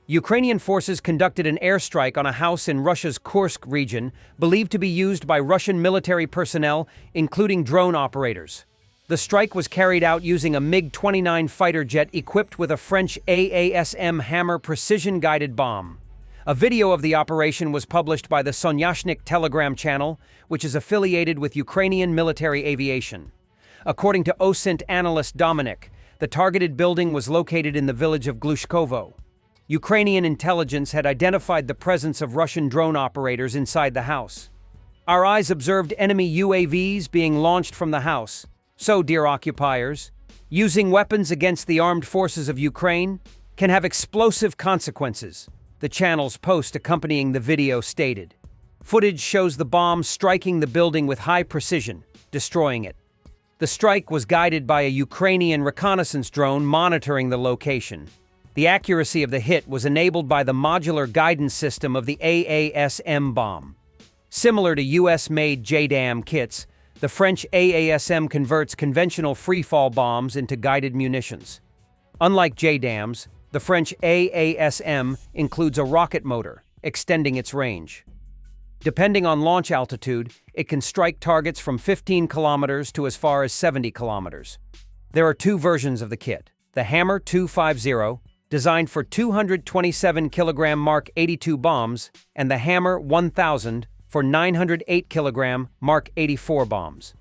Ukrainian forces conducted an airstrike on a house in Russia's Kursk region, believed to be used by Russian military personnel, including drone operators. The strike was carried out using a MiG-29 fighter jet equipped with a French AASM Hammer precision-guided bomb. A video of the operation was published by the Sonyashnik Telegram channel, which is affiliated with Ukrainian military aviation. According to OSINT analyst Dominic, the targeted building was located in the village of Glushkovo. Ukrainian intelligence had identified the presence of Russian drone operators inside the house. Our eyes observed enemy UAVs being launched from the house. So, dear occupiers, using weapons against the armed forces of Ukraine can have explosive consequences, the channel's post accompanying the video stated. Footage shows the bomb striking the building with high precision, destroying it. The strike was guided by a Ukrainian reconnaissance drone monitoring the location. The accuracy of the hit was enabled by the modular guidance system of the AASM bomb. Similar to US-made JDAM kits, the French AASM converts conventional freefall bombs into guided munitions. Unlike JDAMs, the French AASM includes a rocket motor, extending its range. Depending on launch altitude, it can strike targets from 15 kilometers to as far as 70 kilometers. There are two versions of the kit: the Hammer 250, designed for 227 kilogram Mark 82 bombs, and the Hammer 1000 for 908 kilogram Mark 84 bombs.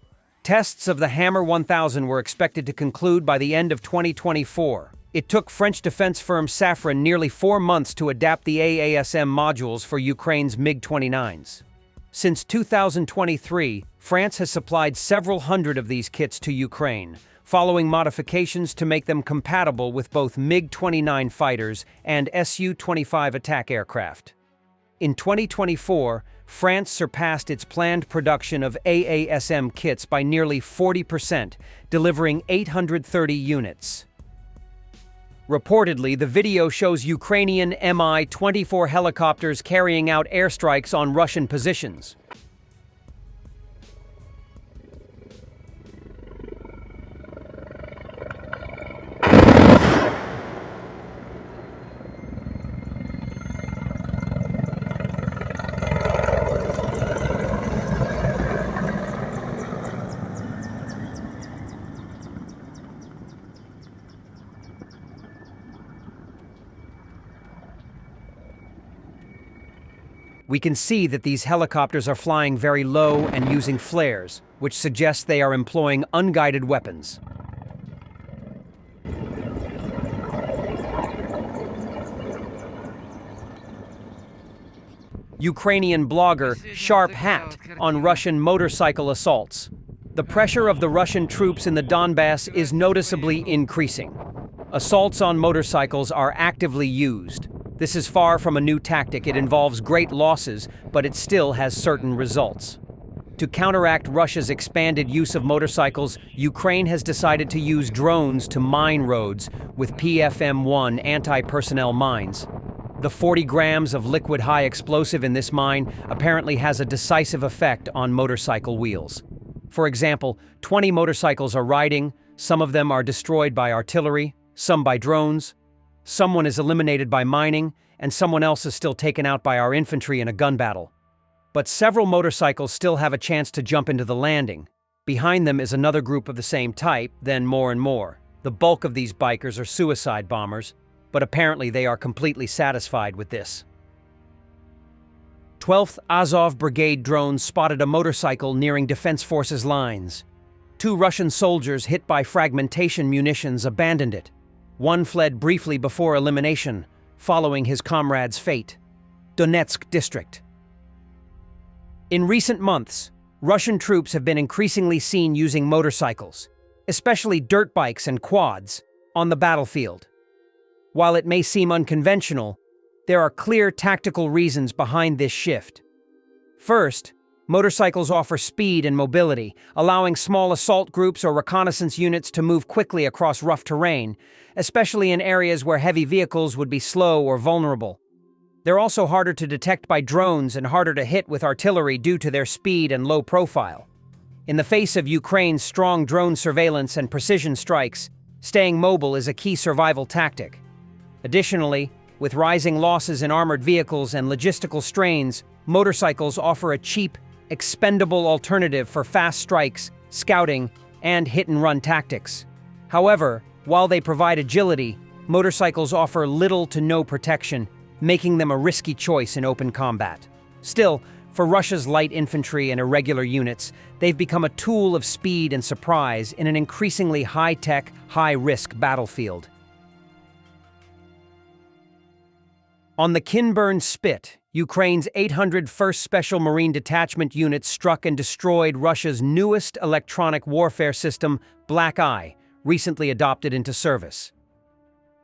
Tests of the Hammer 1000 were expected to conclude by the end of 2024. It took French defense firm Safran nearly 4 months to adapt the AASM modules for Ukraine's MiG-29s. Since 2023, France has supplied several hundred of these kits to Ukraine, following modifications to make them compatible with both MiG-29 fighters and Su-25 attack aircraft. In 2024, France surpassed its planned production of AASM kits by nearly 40%, delivering 830 units. Reportedly, the video shows Ukrainian Mi-24 helicopters carrying out airstrikes on Russian positions. We can see that these helicopters are flying very low and using flares, which suggests they are employing unguided weapons. Ukrainian blogger Sharp Hat on Russian motorcycle assaults. The pressure of the Russian troops in the Donbass is noticeably increasing. Assaults on motorcycles are actively used. This is far from a new tactic. It involves great losses, but it still has certain results. To counteract Russia's expanded use of motorcycles, Ukraine has decided to use drones to mine roads with PFM-1 anti-personnel mines. The 40 grams of liquid high explosive in this mine apparently has a decisive effect on motorcycle wheels. For example, 20 motorcycles are riding, some of them are destroyed by artillery, some by drones. Someone is eliminated by mining, and someone else is still taken out by our infantry in a gun battle. But several motorcycles still have a chance to jump into the landing. Behind them is another group of the same type, then more and more. The bulk of these bikers are suicide bombers, but apparently they are completely satisfied with this. 12th Azov Brigade drones spotted a motorcycle nearing Defense Forces lines. 2 Russian soldiers hit by fragmentation munitions abandoned it. One fled briefly before elimination, following his comrade's fate. Donetsk District. In recent months, Russian troops have been increasingly seen using motorcycles, especially dirt bikes and quads, on the battlefield. While it may seem unconventional, there are clear tactical reasons behind this shift. First, motorcycles offer speed and mobility, allowing small assault groups or reconnaissance units to move quickly across rough terrain, especially in areas where heavy vehicles would be slow or vulnerable. They're also harder to detect by drones and harder to hit with artillery due to their speed and low profile. In the face of Ukraine's strong drone surveillance and precision strikes, staying mobile is a key survival tactic. Additionally, With rising losses in armored vehicles and logistical strains, motorcycles offer a cheap, expendable alternative for fast strikes, scouting, and hit-and-run tactics. However, while they provide agility, motorcycles offer little to no protection, making them a risky choice in open combat. Still, for Russia's light infantry and irregular units, they've become a tool of speed and surprise in an increasingly high-tech, high-risk battlefield. On the Kinburn Spit, Ukraine's 801st Special Marine Detachment unit struck and destroyed Russia's newest electronic warfare system, Black Eye, recently adopted into service.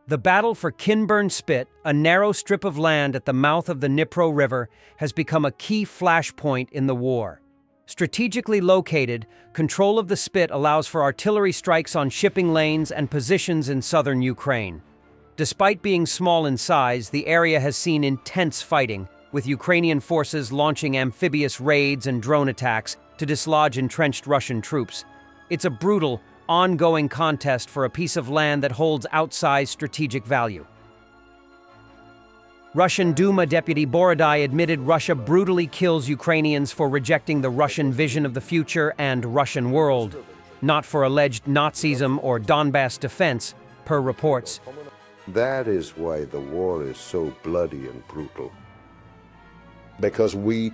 The battle for Kinburn Spit, a narrow strip of land at the mouth of the Dnipro River, has become a key flashpoint in the war. Strategically located, control of the Spit allows for artillery strikes on shipping lanes and positions in southern Ukraine. Despite being small in size, the area has seen intense fighting, with Ukrainian forces launching amphibious raids and drone attacks to dislodge entrenched Russian troops. It's a brutal, ongoing contest for a piece of land that holds outsized strategic value. Russian Duma Deputy Borodai admitted Russia brutally kills Ukrainians for rejecting the Russian vision of the future and Russian world, not for alleged Nazism or Donbass defense, per reports. That is why the war is so bloody and brutal. Because we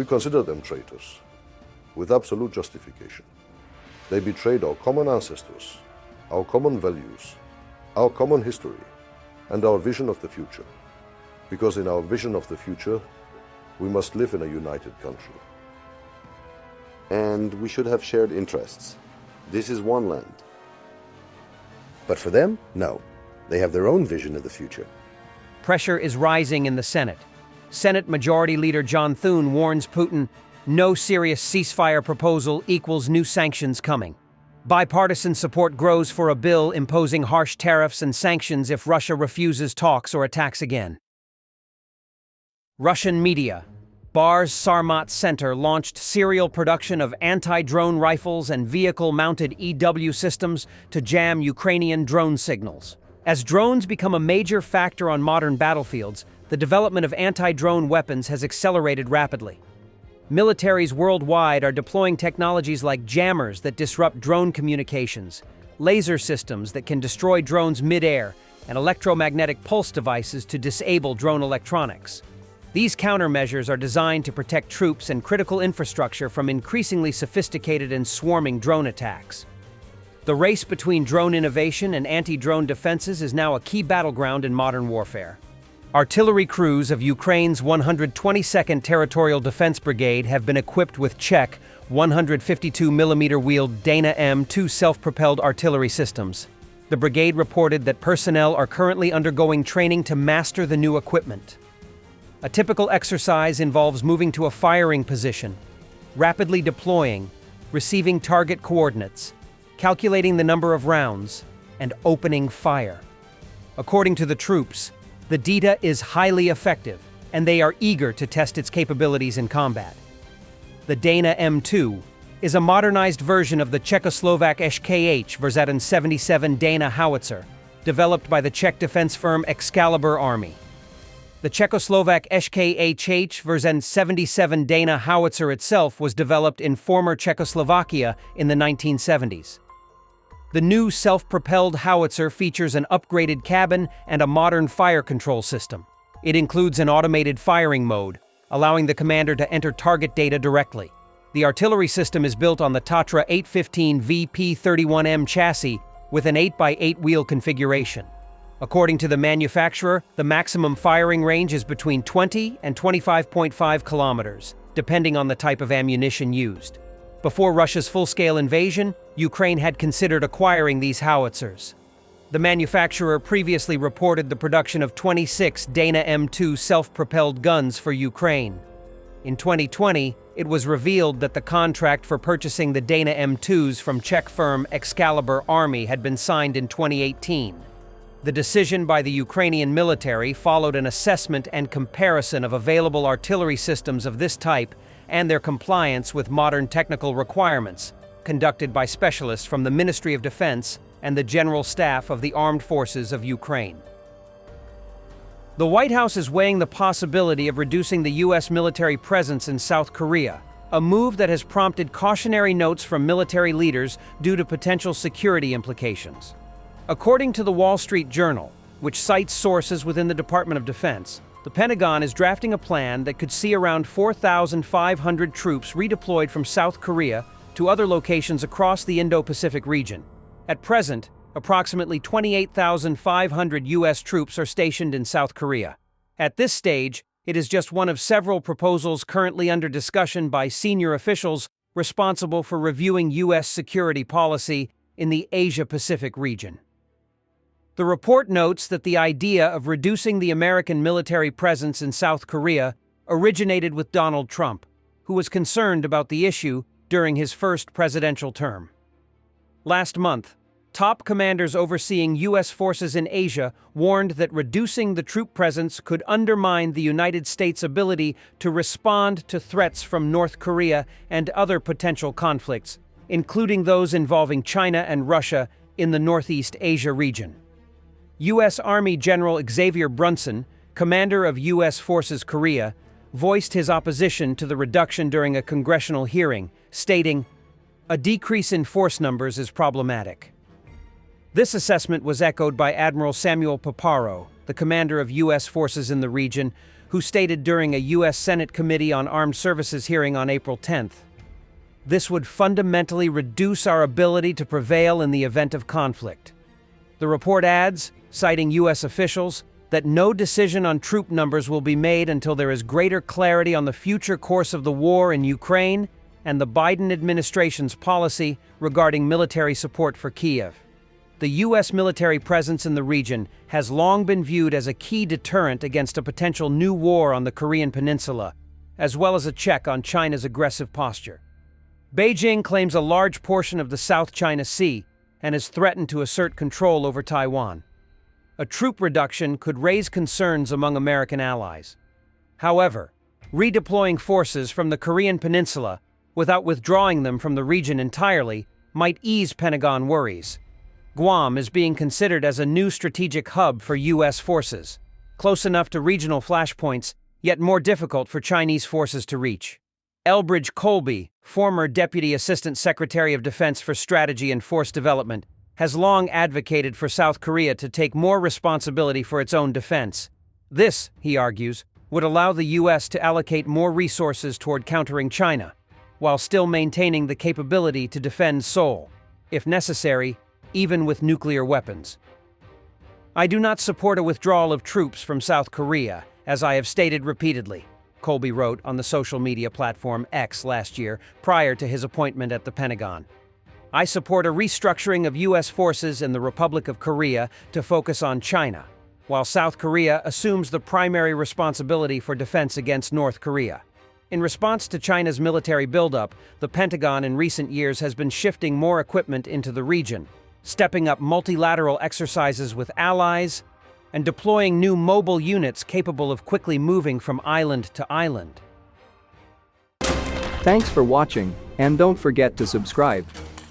consider them traitors, with absolute justification. They betrayed our common ancestors, our common values, our common history, and our vision of the future. Because in our vision of the future, we must live in a united country. And we should have shared interests. This is one land. But for them, no. They have their own vision of the future. Pressure is rising in the Senate. Senate Majority Leader John Thune warns Putin, no serious ceasefire proposal equals new sanctions coming. Bipartisan support grows for a bill imposing harsh tariffs and sanctions if Russia refuses talks or attacks again. Russian media. Bar's Sarmat Center launched serial production of anti-drone rifles and vehicle-mounted EW systems to jam Ukrainian drone signals. As drones become a major factor on modern battlefields, the development of anti-drone weapons has accelerated rapidly. Militaries worldwide are deploying technologies like jammers that disrupt drone communications, laser systems that can destroy drones mid-air, and electromagnetic pulse devices to disable drone electronics. These countermeasures are designed to protect troops and critical infrastructure from increasingly sophisticated and swarming drone attacks. The race between drone innovation and anti-drone defenses is now a key battleground in modern warfare. Artillery crews of Ukraine's 122nd Territorial Defense Brigade have been equipped with Czech 152mm wheeled Dana M2 self-propelled artillery systems. The brigade reported that personnel are currently undergoing training to master the new equipment. A typical exercise involves moving to a firing position, rapidly deploying, receiving target coordinates, calculating the number of rounds, and opening fire. According to the troops, the DITA is highly effective, and they are eager to test its capabilities in combat. The Dana M2 is a modernized version of the Czechoslovak SKH version 77 Dana howitzer, developed by the Czech defense firm Excalibur Army. The Czechoslovak SKH version 77 Dana howitzer itself was developed in former Czechoslovakia in the 1970s. The new self-propelled howitzer features an upgraded cabin and a modern fire control system. It includes an automated firing mode, allowing the commander to enter target data directly. The artillery system is built on the Tatra 815 VP31M chassis with an 8x8 wheel configuration. According to the manufacturer, the maximum firing range is between 20 and 25.5 kilometers, depending on the type of ammunition used. Before Russia's full-scale invasion, Ukraine had considered acquiring these howitzers. The manufacturer previously reported the production of 26 Dana M2 self-propelled guns for Ukraine. In 2020, it was revealed that the contract for purchasing the Dana M2s from Czech firm Excalibur Army had been signed in 2018. The decision by the Ukrainian military followed an assessment and comparison of available artillery systems of this type and their compliance with modern technical requirements, conducted by specialists from the Ministry of Defense and the General Staff of the Armed Forces of Ukraine. The White House is weighing the possibility of reducing the U.S. military presence in South Korea, a move that has prompted cautionary notes from military leaders due to potential security implications. According to the Wall Street Journal, which cites sources within the Department of Defense, the Pentagon is drafting a plan that could see around 4,500 troops redeployed from South Korea to other locations across the Indo-Pacific region. At present, approximately 28,500 U.S. troops are stationed in South Korea. At this stage, it is just one of several proposals currently under discussion by senior officials responsible for reviewing U.S. security policy in the Asia-Pacific region. The report notes that the idea of reducing the American military presence in South Korea originated with Donald Trump, who was concerned about the issue during his first presidential term. Last month, top commanders overseeing U.S. forces in Asia warned that reducing the troop presence could undermine the United States' ability to respond to threats from North Korea and other potential conflicts, including those involving China and Russia in the Northeast Asia region. U.S. Army General Xavier Brunson, commander of U.S. Forces Korea, voiced his opposition to the reduction during a congressional hearing, stating, "A decrease in force numbers is problematic." This assessment was echoed by Admiral Samuel Paparo, the commander of U.S. forces in the region, who stated during a U.S. Senate Committee on Armed Services hearing on April 10th, "This would fundamentally reduce our ability to prevail in the event of conflict." The report adds, citing U.S. officials, that no decision on troop numbers will be made until there is greater clarity on the future course of the war in Ukraine and the Biden administration's policy regarding military support for Kiev. The U.S. military presence in the region has long been viewed as a key deterrent against a potential new war on the Korean Peninsula, as well as a check on China's aggressive posture. Beijing claims a large portion of the South China Sea and has threatened to assert control over Taiwan. A troop reduction could raise concerns among American allies. However, redeploying forces from the Korean Peninsula without withdrawing them from the region entirely might ease Pentagon worries. Guam is being considered as a new strategic hub for U.S. forces, close enough to regional flashpoints, yet more difficult for Chinese forces to reach. Elbridge Colby, former Deputy Assistant Secretary of Defense for Strategy and Force Development, has long advocated for South Korea to take more responsibility for its own defense. This, he argues, would allow the U.S. to allocate more resources toward countering China, while still maintaining the capability to defend Seoul, if necessary, even with nuclear weapons. "I do not support a withdrawal of troops from South Korea, as I have stated repeatedly," Colby wrote on the social media platform X last year, prior to his appointment at the Pentagon. "I support a restructuring of U.S. forces in the Republic of Korea to focus on China, while South Korea assumes the primary responsibility for defense against North Korea." In response to China's military buildup, the Pentagon in recent years has been shifting more equipment into the region, stepping up multilateral exercises with allies, and deploying new mobile units capable of quickly moving from island to island. Thanks for watching, and don't forget to subscribe.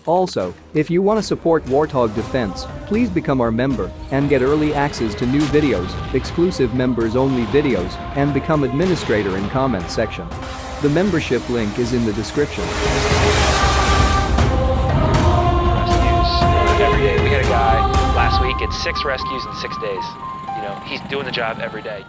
Also, if you want to support Warthog Defense, please become our member and get early access to new videos, exclusive members-only videos, and become administrator in comment section. The membership link is in the description. Every day. We had a guy last week at 6 rescues in 6 days. He's doing the job every day.